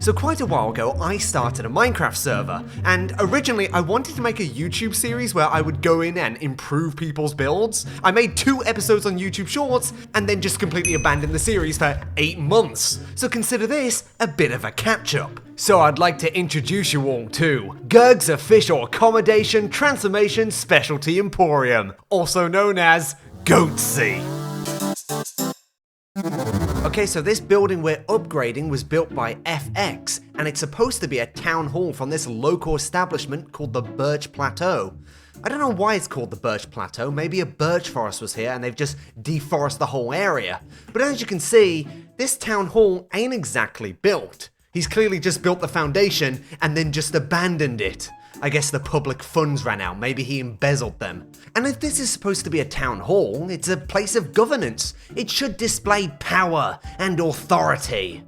So quite a while ago, I started a Minecraft server, and originally I wanted to make a YouTube series where I would go in and improve people's builds. I made 2 episodes on YouTube Shorts, and then just completely abandoned the series for 8 months. So consider this a bit of a catch-up. So I'd like to introduce you all to Gerg's Official Accommodation Transformation Specialty Emporium, also known as Goatsy. Okay, so this building we're upgrading was built by FX, and it's supposed to be a town hall from this local establishment called the Birch Plateau. I don't know why it's called the Birch Plateau, maybe a birch forest was here and they've just deforested the whole area. But as you can see, this town hall ain't exactly built. He's clearly just built the foundation and then just abandoned it. I guess the public funds ran out, maybe he embezzled them. And if this is supposed to be a town hall, it's a place of governance. It should display power and authority.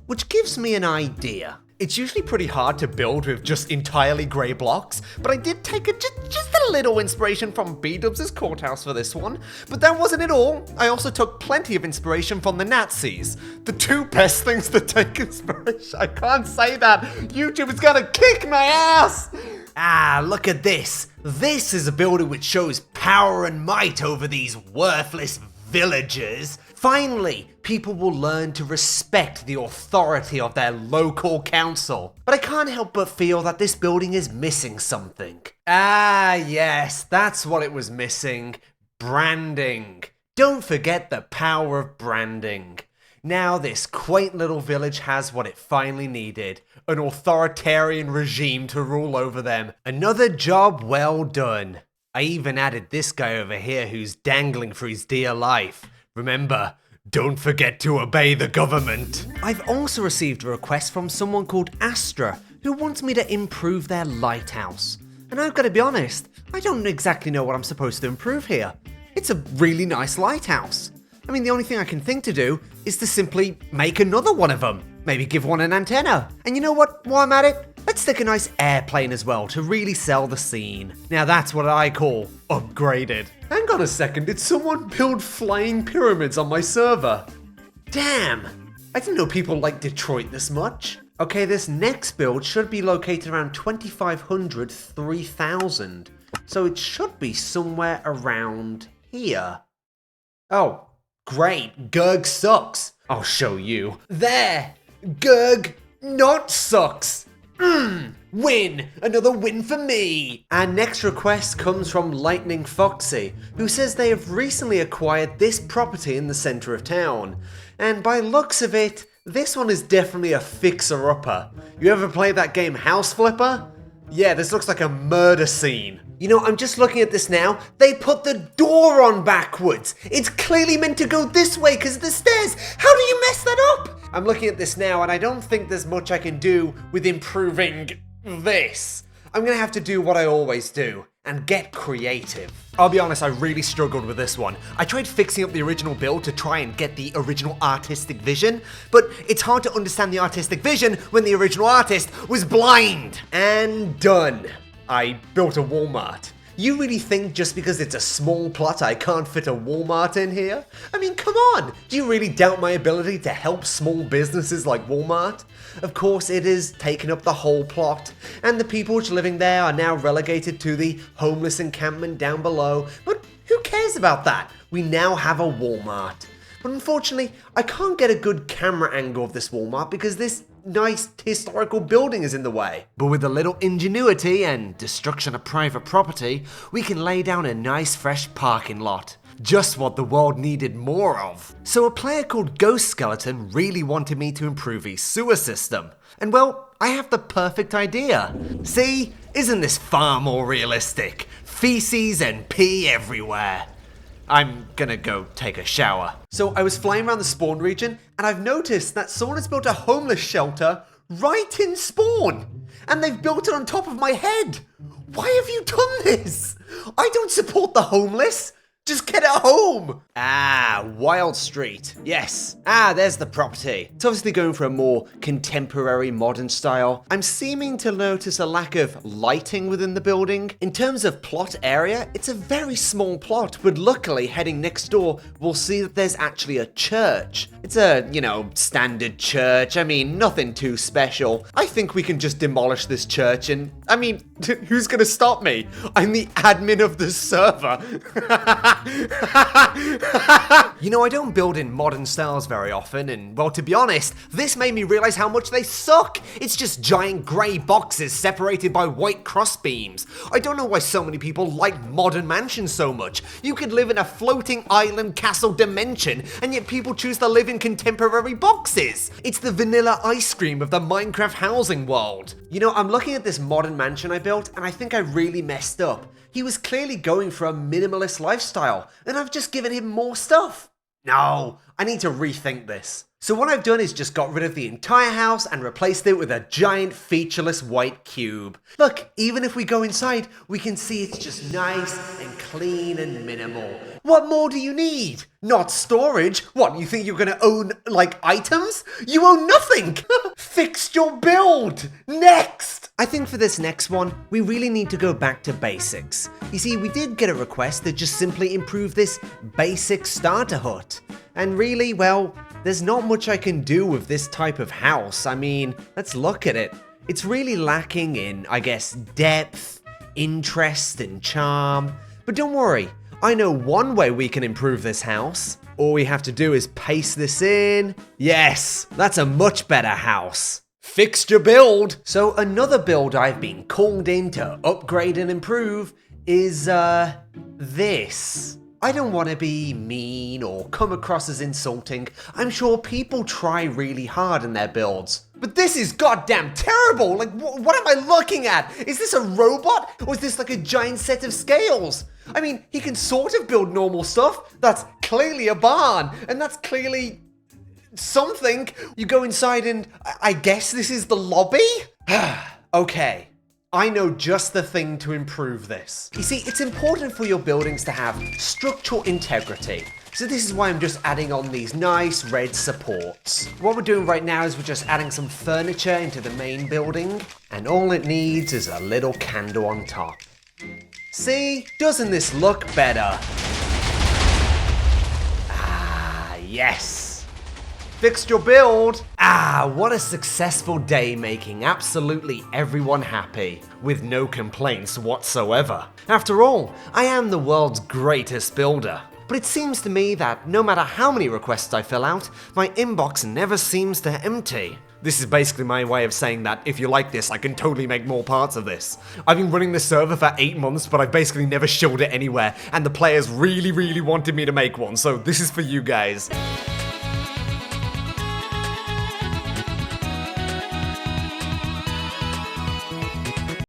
Which gives me an idea. It's usually pretty hard to build with just entirely grey blocks, but I did take just a little inspiration from B-Dubs' courthouse for this one. But that wasn't it all. I also took plenty of inspiration from the Nazis. The 2 best things to take inspiration. I can't say that. YouTube is gonna kick my ass. Ah, look at this. This is a building which shows power and might over these worthless villagers. Finally, people will learn to respect the authority of their local council. But I can't help but feel that this building is missing something. Ah, yes, that's what it was missing. Branding. Don't forget the power of branding. Now this quaint little village has what it finally needed. An authoritarian regime to rule over them. Another job well done. I even added this guy over here who's dangling for his dear life. Remember, don't forget to obey the government. I've also received a request from someone called Astra who wants me to improve their lighthouse. And I've got to be honest, I don't exactly know what I'm supposed to improve here. It's a really nice lighthouse. I mean, the only thing I can think to do is to simply make another one of them. Maybe give one an antenna. And you know what, while I'm at it, let's stick a nice airplane as well to really sell the scene. Now that's what I call upgraded. Hang on a second, did someone build flying pyramids on my server? Damn, I didn't know people liked Detroit this much. Okay, this next build should be located around 2500, 3000. So it should be somewhere around here. Oh, great, Gerg sucks. I'll show you. There, Gerg not sucks. Win! Another win for me! Our next request comes from Lightning Foxy, who says they have recently acquired this property in the centre of town. And by looks of it, this one is definitely a fixer-upper. You ever played that game House Flipper? Yeah, this looks like a murder scene. You know, I'm just looking at this now. They put the door on backwards. It's clearly meant to go this way because of the stairs. How do you mess that up? I'm looking at this now and I don't think there's much I can do with improving this. I'm gonna have to do what I always do and get creative. I'll be honest, I really struggled with this one. I tried fixing up the original build to try and get the original artistic vision, but it's hard to understand the artistic vision when the original artist was blind. And done. I built a Walmart. You really think just because it's a small plot I can't fit a Walmart in here? I mean, come on! Do you really doubt my ability to help small businesses like Walmart? Of course, it has taken up the whole plot, and the people which are living there are now relegated to the homeless encampment down below, but who cares about that? We now have a Walmart. But unfortunately, I can't get a good camera angle of this Walmart because this nice historical building is in the way. But with a little ingenuity and destruction of private property, we can lay down a nice fresh parking lot. Just what the world needed more of. So a player called Ghost Skeleton really wanted me to improve his sewer system. And well, I have the perfect idea. See? Isn't this far more realistic? Feces and pee everywhere. I'm gonna go take a shower. So I was flying around the spawn region and I've noticed that someone has built a homeless shelter right in spawn. And they've built it on top of my head. Why have you done this? I don't support the homeless. Just get it home! Ah, Wild Street. Yes. Ah, there's the property. It's obviously going for a more contemporary, modern style. I'm seeming to notice a lack of lighting within the building. In terms of plot area, it's a very small plot, but luckily, heading next door, we'll see that there's actually a church. It's a, standard church. I mean, nothing too special. I think we can just demolish this church and, who's gonna stop me? I'm the admin of the server. I don't build in modern styles very often, and well, to be honest, this made me realize how much they suck. It's just giant grey boxes separated by white crossbeams. I don't know why so many people like modern mansions so much. You could live in a floating island castle dimension, and yet people choose to live in contemporary boxes. It's the vanilla ice cream of the Minecraft housing world. I'm looking at this modern mansion I built, and I think I really messed up. He was clearly going for a minimalist lifestyle, and I've just given him more stuff. No, I need to rethink this. So what I've done is just got rid of the entire house and replaced it with a giant featureless white cube. Look, even if we go inside, we can see it's just nice and clean and minimal. What more do you need? Not storage. What, you think you're gonna own, items? You own nothing! Fixed your build! Next! I think for this next one, we really need to go back to basics. You see, we did get a request to just simply improve this basic starter hut. And really, well, there's not much I can do with this type of house. I mean, let's look at it. It's really lacking in, I guess, depth, interest, and charm. But don't worry, I know one way we can improve this house. All we have to do is paste this in. Yes, that's a much better house. Fixed your build. So another build I've been called in to upgrade and improve is, this. I don't want to be mean or come across as insulting. I'm sure people try really hard in their builds. But this is goddamn terrible! What am I looking at? Is this a robot? Or is this like a giant set of scales? I mean, he can sort of build normal stuff. That's clearly a barn. And that's clearly something. You go inside and I guess this is the lobby? Okay. I know just the thing to improve this. You see, it's important for your buildings to have structural integrity. So this is why I'm just adding on these nice red supports. What we're doing right now is we're just adding some furniture into the main building, and all it needs is a little candle on top. See? Doesn't this look better? Ah, yes. Fixed your build. Ah, what a successful day, making absolutely everyone happy, with no complaints whatsoever. After all, I am the world's greatest builder. But it seems to me that no matter how many requests I fill out, my inbox never seems to empty. This is basically my way of saying that if you like this, I can totally make more parts of this. I've been running this server for 8 months, but I've basically never showed it anywhere, and the players really wanted me to make one, so this is for you guys.